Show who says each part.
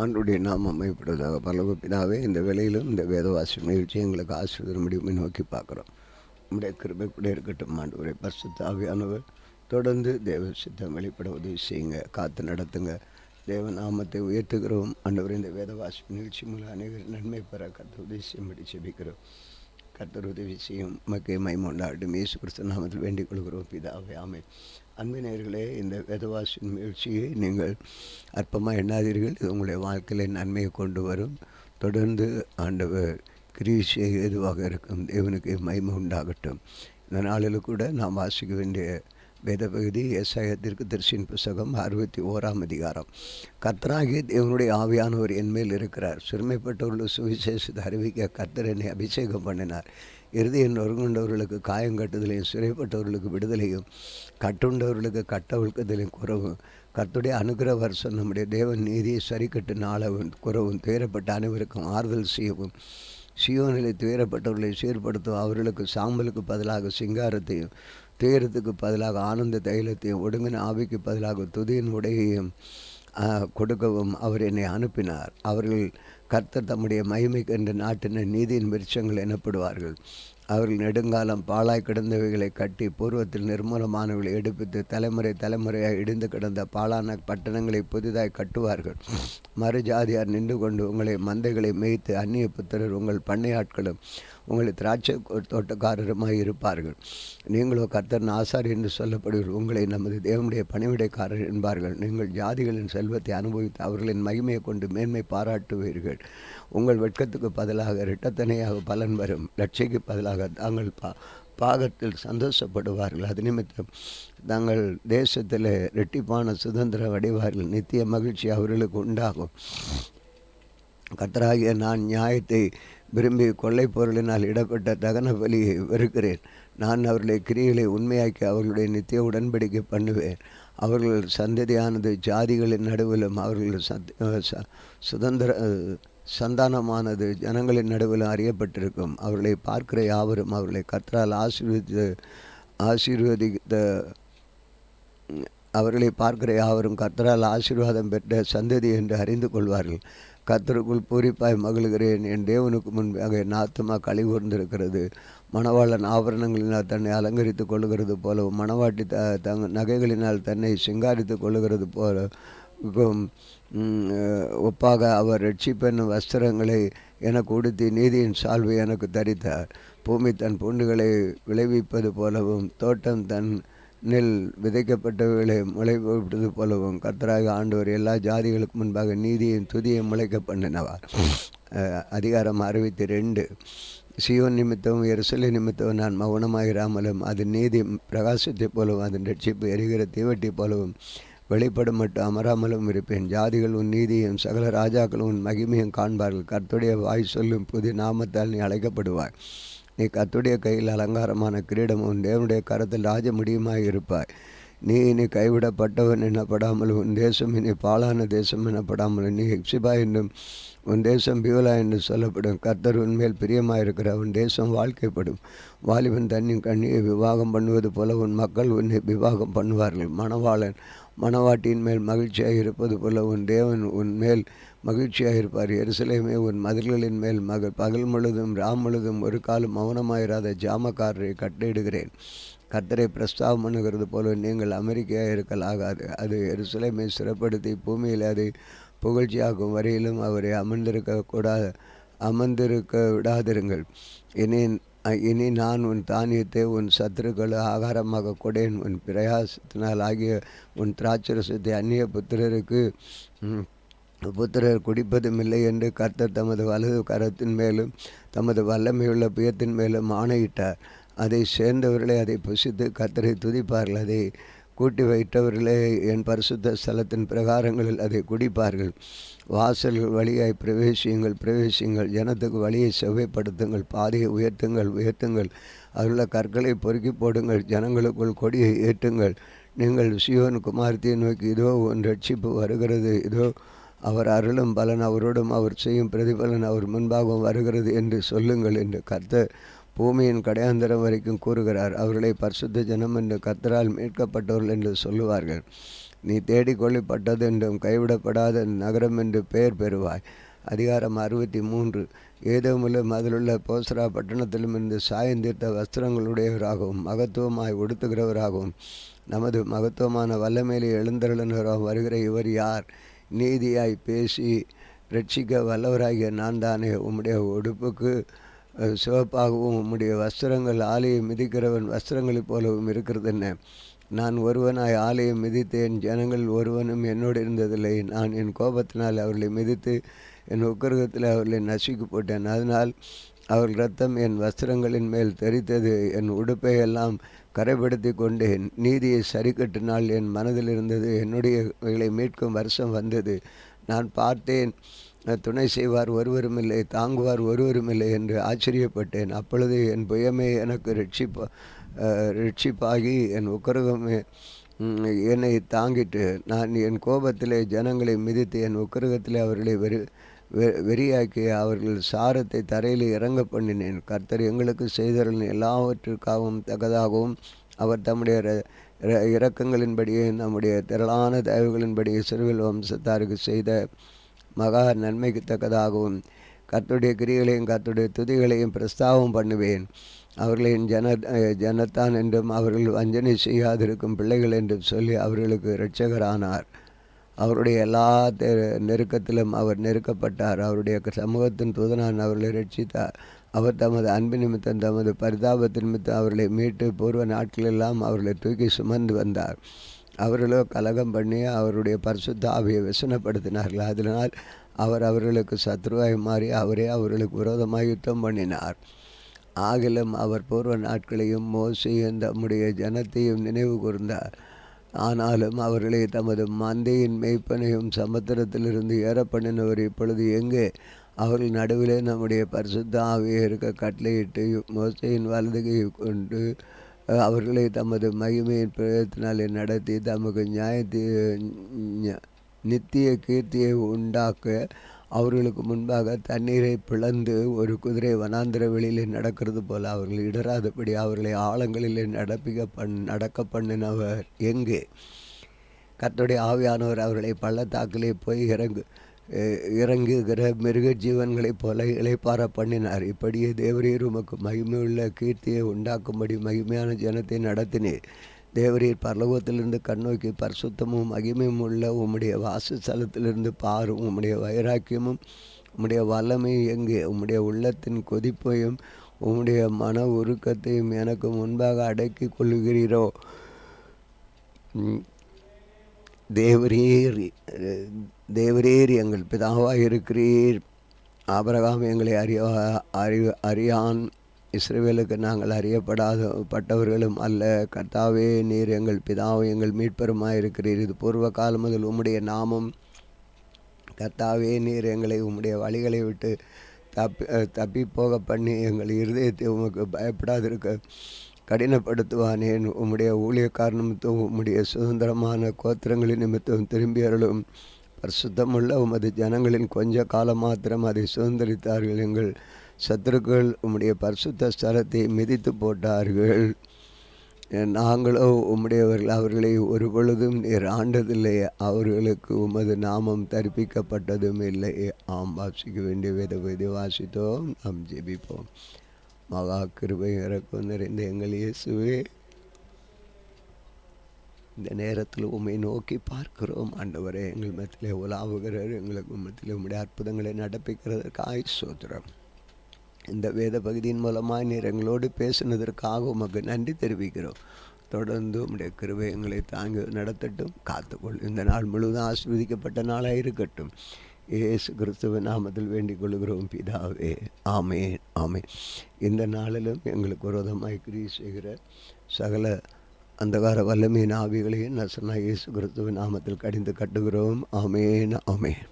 Speaker 1: ஆண்டுடைய நாமம் மையப்படுவதாக. பரலோக பிதாவே, இந்த வேளையிலும் இந்த வேதவாசி நிகழ்ச்சி எங்களுக்கு ஆசீர்வாதம் முடியுமே நோக்கி பார்க்குறோம். நம்முடைய கிருபை கூட இருக்கட்டும் ஆண்டவரே. பரிசுத்த ஆவியானவர் தொடர்ந்து தேவ சித்தம் வெளிப்பட உதவி செய்யுங்க, காத்து நடத்துங்க. தேவ நாமத்தை உயர்த்துகிறோம் ஆண்டவர். இந்த வேதவாசி நிகழ்ச்சி மூலம் அனைவரும் நன்மை பெற கர்த்தர் உதவி செய்யும்படி ஜெபிக்கிறோம். கர்த்தர் உதவி செய்யும் மக்கை மைமொண்டாட்டும் இயேசு கிறிஸ்து நாமத்தில் வேண்டிக் கொள்கிறோம் பிதாவே, ஆமென். அன்பினர்களே, இந்த வேதவாசின் முயற்சியை நீங்கள் அற்பமாக எண்ணாதீர்கள். இது உங்களுடைய வாழ்க்கையில் நன்மையை கொண்டு வரும். தொடர்ந்து ஆண்டவர் கிரீஷை எதுவாக இருக்கும். தேவனுக்கு மகிமை உண்டாகட்டும். இந்த நாளில் கூட நாம் வாசிக்க வேண்டிய வேத பகுதி ஏசாயா தீர்க்கதரிசியின் புத்தகம் 61ஆம் அதிகாரம். கர்த்தராகிய தேவனுடைய ஆவியானவர் என்மேல் இருக்கிறார். சிறுமைப்பட்டவர்களுக்கு சுவிசேஷத்தை அறிவிக்க கர்த்தர் என்னை அபிஷேகம் பண்ணினார். இருதயம் நொறுங்குண்டவர்களுக்கு காயம் கட்டுதலையும், சிறைப்பட்டவர்களுக்கு விடுதலையும், கட்டுண்டவர்களுக்கு கட்டவிழ்க்கதலையும் குறவும், கர்த்தருடைய அனுகிரக வருஷம் நம்முடைய தேவன் நீதியை சரிக்கட்டு நாளவும் குறவும், துயரப்பட்ட அனைவருக்கும் ஆறுதல் செய்யவும், சியோனிலே துயரப்பட்டவர்களை சீர்படுத்தும், அவர்களுக்கு சாம்பலுக்கு பதிலாக சிங்காரத்தையும், துயரத்துக்கு பதிலாக ஆனந்த தைலத்தையும், ஒடுங்கின ஆவிக்கு பதிலாக துதியின் உடையையும் கொடுக்கவும் அவர் என்னை அனுப்பினார். அவர்கள் கர்த்தர் தம்முடைய மகிமைக்கு என்ற நாட்டின நீதியின் விருட்சங்கள் எனப்படுவார்கள். அவர்கள் நெடுங்காலம் பாழாய் கிடந்தவைகளை கட்டி பூர்வத்தில் நிர்மூலமானவர்களை எடுப்பித்து தலைமுறை தலைமுறையாக இடிந்து கிடந்த பாழான பட்டணங்களை புதிதாய் கட்டுவார்கள். மறுஜாதியார் நின்று கொண்டு உங்களை மந்தைகளை மேய்த்து, அந்நிய புத்திரர் உங்கள் பண்ணையாட்களும் உங்களை திராட்சை தோட்டக்காரருமாய் இருப்பார்கள். நீங்களோ கர்த்தர் ஆசாரி என்று சொல்லப்படுவீர்கள். உங்களை நமது தேவனுடைய பணிவிடைக்காரர் என்பார்கள். நீங்கள் ஜாதிகளின் செல்வத்தை அனுபவித்து அவர்களின் மகிமையை கொண்டு மேன்மை பாராட்டுவீர்கள். உங்கள் வெட்கத்துக்கு பதிலாக இரட்டத்தனையாக பலன் வரும். லட்சைக்கு பதிலாக தாங்கள் பாகத்தில் சந்தோஷப்படுவார்கள். அது நிமித்தம் தாங்கள் தேசத்தில் இரட்டிப்பான சுதந்திரம் அடைவார்கள். நித்திய மகிழ்ச்சி அவர்களுக்கு உண்டாகும். கர்த்தராகிய நான் நியாயத்தை விரும்பி கொள்ளை பொருளினால் இடப்பட்ட தகன பலியை வெறுக்கிறேன். நான் அவர்களை கிரியைகளை உண்மையாக்கி அவர்களுடைய நித்திய உடன்படிக்கை பண்ணுவேன். அவர்கள் சந்ததியானது ஜாதிகளின் நடுவிலும் அவர்கள் சுதந்திர சந்தானமானது ஜனங்களின் நடுவில் அறியப்பட்டிருக்கும். அவர்களை பார்க்கிற யாவரும் அவர்களை கர்த்தரால் ஆசீர்வதித்த அவர்களை பார்க்கிற யாவரும் கர்த்தரால் ஆசீர்வாதம் பெற்ற சந்ததி என்று அறிந்து கொள்வார்கள். கர்த்தருக்குள் பூரிப்பாய் மகிழ்கிறேன். என் தேவனுக்கு முன்பாக என் ஆத்துமா களி கூர்ந்திருக்கிறது. மணவாளன் ஆபரணங்களினால் தன்னை அலங்கரித்து கொள்ளுகிறது போலவும், மணவாட்டி நகைகளினால் தன்னை சிங்காரித்து கொள்ளுகிறது போல ஒப்பாக அவர் ரட்சிப்பென்னும் வஸ்திரங்களை எனக்கு உடுத்தி நீதியின் சால்வை எனக்கு தரித்தார். பூமி தன் பூண்டுகளை விளைவிப்பது போலவும், தோட்டம் தன் நெல் விதைக்கப்பட்டவைகளை முளைப்பது போலவும் கர்த்தராக ஆண்டவர் எல்லா ஜாதிகளுக்கு முன்பாக நீதியின் துதியை முளைக்க பண்ணினவார். அதிகாரம் 62. சியோன் நிமித்தமும் எருசலேம் நிமித்தமும் நான் மௌனமாயிராமலும், அது நீதி பிரகாசத்தை போலவும் அதன் ரட்சிப்பு எரிகிற தீவட்டி போலவும் வெளிப்படும் மட்டும் அமராமலும் இருப்பேன். ஜாதிகள் உன் நீதியும் சகல ராஜாக்களும் உன் மகிமையும் காண்பார்கள். கர்த்தருடைய வாய் சொல்லும் புதிய நாமத்தால் நீ அழைக்கப்படுவாய். நீ கர்த்தருடைய கையில் அலங்காரமான கிரீடம், உன் தேவனுடைய கரத்தில் ராஜ முடியுமாய் இருப்பாய். நீ இனி கைவிடப்பட்டவன் எனப்படாமல், உன் தேசம் இனி பாழான தேசம் எனப்படாமல், நீ எக்ஸிபா என்றும் உன் தேசம் பியூலா என்று சொல்லப்படும். கர்த்தர் உன்மேல் பிரியமாயிருக்கிற உன் தேசம் வாழ்க்கைப்படும். வாலிபன் தன்னின் கண்ணியை விவாகம் பண்ணுவது போல உன் மக்கள் உன்னை விவாகம் பண்ணுவார்கள். மணவாளன் மணவாட்டியின் மேல் மகிழ்ச்சியாக இருப்பது போல உன் தேவன் உன் மேல் மகிழ்ச்சியாக இருப்பார். எருசலேமே, உன் மதில்களின் மேல் பகல் முழுதும் ராம் முழுதும் ஒரு காலம் மௌனமாயிராத ஜாமக்காரரை கட்டளையிடுகிறேன். கர்த்தரை பிரஸ்தாபம் பண்ணுகிறது போல நீங்கள் அமெரிக்கையாக இருக்கலாகாது. அது எருசலேமை சிறப்படுத்தி பூமியில் அதை புகழ்ச்சியாகும் வரையிலும் அவரை அமர்ந்திருக்க விடாதிருங்கள். இனி நான் உன் தானியத்தை உன் சத்துருக்கள் ஆகாரமாக கொடேன். உன் பிரயாசத்தினால் ஆகிய உன் திராட்சரசத்தை அந்நிய புத்திரர் குடிப்பதும் இல்லை என்று கர்த்தர் தமது வலது கரத்தின் மேலும் தமது வல்லமையுள்ள புயத்தின் மேலும் ஆணையிட்டார். அதை சேர்ந்தவர்களே அதை புசித்து கர்த்தரை துதிப்பார்கள். அதை கூட்டி வைத்தவர்களே என் பரிசுத்த ஸ்தலத்தின் பிரகாரங்களில் அதை குடிப்பார்கள். வாசல்கள் வழியாய் பிரவேசியுங்கள். ஜனத்துக்கு வழியை செவ்வைப்படுத்துங்கள். பாதையை உயர்த்துங்கள். அதிலுள்ள கற்களை பொறுக்கி போடுங்கள். ஜனங்களுக்குள் கொடியை ஏற்றுங்கள். நீங்கள் சீயோன் குமாரத்தியை நோக்கி, இதோ உன் ரட்சிப்பு வருகிறது, இதோ அவர் அருளும் பலன் அவரோடும் அவர் செய்யும் பிரதிபலன் அவர் முன்பாகவும் வருகிறது என்று சொல்லுங்கள் என்று கர்த்தர் பூமியின் கடையாந்தரம் வரைக்கும் கூறுகிறார். அவர்களை பரிசுத்த ஜனம் என்று கர்த்தரால் மீட்கப்பட்டவர்கள் என்று சொல்லுவார்கள். நீ தேடிக்கொள்ளப்பட்டது என்றும் கைவிடப்படாத நகரம் என்று பெயர் பெறுவாய். அதிகாரம் 63. ஏதோமிலும் அதிலுள்ள போஸ்ரா பட்டணத்திலும் இருந்து சாயந்தீர்த்த வஸ்திரங்களுடையவராகவும் மகத்துவமாய் உடுத்துகிறவராகவும் நமது மகத்துவமான வல்லமையிலே எழுந்தருளினவராகவும் வருகிற இவர் யார்? நீதியாய் பேசி ரட்சிக்க வல்லவராகிய நான் தானே. உம்முடைய உடுப்புக்கு சிவப்பாகவும் உம்முடைய வஸ்திரங்கள் ஆலையை மிதிக்கிறவன் வஸ்திரங்களைப் போலவும் இருக்கிறது என்ன? நான் ஒருவனாய் ஆலையை மிதித்தேன், ஜனங்கள் ஒருவனும் என்னோடு இருந்ததில்லை. நான் என் கோபத்தினால் அவர்களை மிதித்து என் உக்கிரகத்தில் அவர்களை நசுக்கி போட்டேன். அதனால் அவர்கள் இரத்தம் என் வஸ்திரங்களின் மேல் தெரித்தது. என் உடுப்பை எல்லாம் கரைப்படுத்தி கொண்டேன். நீதியை சரிக்கட்டினால் என் மனதில் இருந்தது. என்னுடையவைகளை மீட்கும் வருஷம் வந்தது. நான் பார்த்தேன், துணை செய்வார் ஒருவருமில்லை, தாங்குவார் ஒருவருமில்லை என்று ஆச்சரியப்பட்டேன். அப்பொழுது என் புயமே எனக்கு ரட்சிப்பாகி என் உக்கிரகமே என்னை தாங்கிட்டு, நான் என் கோபத்திலே ஜனங்களை மிதித்து என் உக்கிரகத்திலே அவர்களை வெறியாக்கி அவர்கள் சாரத்தை தரையில் இறங்க பண்ணினேன். கர்த்தர் எங்களுக்கு செய்தருளின எல்லாவற்றிற்காகவும் தக்கதாகவும் அவர் தம்முடைய இரக்கங்களின்படியே நம்முடைய திரளான தயவுகளின்படியே இஸ்ரவேல் வம்சத்தாருக்கு செய்த மகா நன்மைக்கு தக்கதாகவும் கர்த்தருடைய கிரியைகளையும் கர்த்தருடைய துதிகளையும் பிரஸ்தாபம் பண்ணுவேன். அவர்களின் ஜனத்தான் என்றும் அவர்கள் வஞ்சனை செய்யாதிருக்கும் பிள்ளைகள் என்றும் சொல்லி அவர்களுக்கு இரட்சகரானார். அவருடைய எல்லா நெருக்கத்திலும் அவர் நெருக்கப்பட்டார். அவருடைய சமூகத்தின் தூதனான் அவர்களை ரட்சித்தார். அவர் தமது அன்பு நிமித்தம் தமது பரிதாபத்தின் நிமித்தம் அவர்களை மீட்டு பூர்வ நாட்களெல்லாம் அவர்களை தூக்கி சுமந்து வந்தார். அவர்களோ கலகம் பண்ணி அவருடைய பரிசுத்த ஆவியை விசனப்படுத்தினார்கள். அதனால் அவர் அவர்களுக்கு சத்ருவாய் மாறி அவரே அவர்களுக்கு விரோதமாக யுத்தம் பண்ணினார். ஆகிலும் அவர் பூர்வ நாட்களையும் மோசேயும் தம்முடைய ஜனத்தையும் நினைவு கூர்ந்தார். ஆனாலும் அவர்களை தமது மந்தையின் மேய்ப்பனையும் சமுத்திரத்திலிருந்து ஏற பண்ணினவர் இப்பொழுது எங்கே? அவர்கள் நடுவிலே நம்முடைய பரிசுத்த ஆவியை இருக்க கட்டளையிட்டு மோசேயின் வலதுகை கொண்டு அவர்களை தமது மகிமையின் பிரயத்தினாலே நடத்தி தமக்கு நித்திய கீர்த்தியை உண்டாக்க அவர்களுக்கு முன்பாக தண்ணீரை பிளந்து ஒரு குதிரை வனாந்திர வெளியிலே நடக்கிறது போல அவர்கள் இடராதபடி அவர்களை ஆழங்களிலே நடக்க பண்ணினவர் எங்கே? கர்த்தருடைய ஆவியானவர் அவர்களை பள்ளத்தாக்கிலே போய் இறங்குகிற மிருக ஜீவன்களைப் போல இளைப்பார பண்ணினார். இப்படியே தேவரீர் உமக்கு மகிமையுள்ள கீர்த்தியை உண்டாக்கும்படி மகிமையான ஜனத்தை நடத்தினீர். தேவரீர் பரலோகத்திலிருந்து கண்ணோக்கி பரிசுத்தமும் மகிமையும் உள்ள உம்முடைய வாசஸ்தலத்திலிருந்து பாரும். உம்முடைய வைராக்கியமும் உம்முடைய வல்லமையும் எங்கே? உம்முடைய உள்ளத்தின் கொதிப்பையும் உம்முடைய மன உருக்கத்தையும் எனக்கு முன்பாக அடக்கி கொள்ளுகிறீரோ? தேவரீர் எங்கள் பிதாவாக இருக்கிறீர். ஆபிரகாம் எங்களை அறியான், இஸ்ரவேலுக்கு நாங்கள் அறியப்பட்டவர்களும் அல்ல. கர்த்தாவே, நீர் எங்கள் பிதாவும் எங்கள் மீட்பருமாய் இருக்கிறீர். இது பூர்வ காலம் முதல் உம்முடைய நாமம். கர்த்தாவே, நீர் எங்களை உம்முடைய வழிகளை விட்டு தப்பி போக பண்ணி எங்கள் இருதயத்தை உமக்கு பயப்படாதிருக்க கடினப்படுத்துவானேன். உம்முடைய ஊழியக்கார நிமித்தம் உம்முடைய சுதந்திரமான கோத்திரங்களின் நிமித்தம் திரும்பி அருளும். பரிசுத்தமுள்ள உமது ஜனங்களின் கொஞ்ச காலம் மாத்திரம் அதை சுதந்திரித்தார்கள். எங்கள் சத்துருக்கள் உம்முடைய பரிசுத்த ஸ்தலத்தை மிதித்து போட்டார்கள். நாங்களோ உம்முடையவர்கள் அவர்களை ஒரு பொழுதும் நீர் ஆண்டதில்லை. அவர்களுக்கு உமது நாமம் தரிப்பிக்கப்பட்டதும் இல்லை. ஆம், வாசிக்க வேண்டிய வேத வாசித்தோம். நாம் ஜெபிப்போம். மகா கிருபை இறக்கம் நிறைந்த எங்கள் இயேசுவே, இந்த நேரத்தில் உம்மை நோக்கி பார்க்கிறோம். ஆண்டவரே, எங்கள் மத்தியிலே உலாவுகிறார். எங்களுக்கு மத்தியிலே உம்முடைய அற்புதங்களை நடப்பிக்கிறதற்காக ஸ்தோத்திரம். இந்த வேத பகுதியின் மூலமாக நீர் எங்களோடு பேசினதற்காக உமக்கு நன்றி தெரிவிக்கிறோம். தொடர்ந்து உம்முடைய கிருபை எங்களை தாங்கி நடத்தட்டும், காத்துக்கொள். இந்த நாள் முழுவதும் ஆசீர்வதிக்கப்பட்ட நாளாக இருக்கட்டும். இயேசு கிறிஸ்துவின் நாமத்தில் வேண்டிக் கொள்கிறோம் பிதாவே, ஆமென், ஆமென். இந்த நாளிலும் எங்களுக்கு விரோதமாய் கிரியை செய்கிற சகல அந்தகார வல்லமையின் ஆவிகளையும் நசனாய் இயேசு கிறிஸ்துவின் நாமத்தில் கடிந்து கட்டுகிறோம். ஆமென், ஆமென்.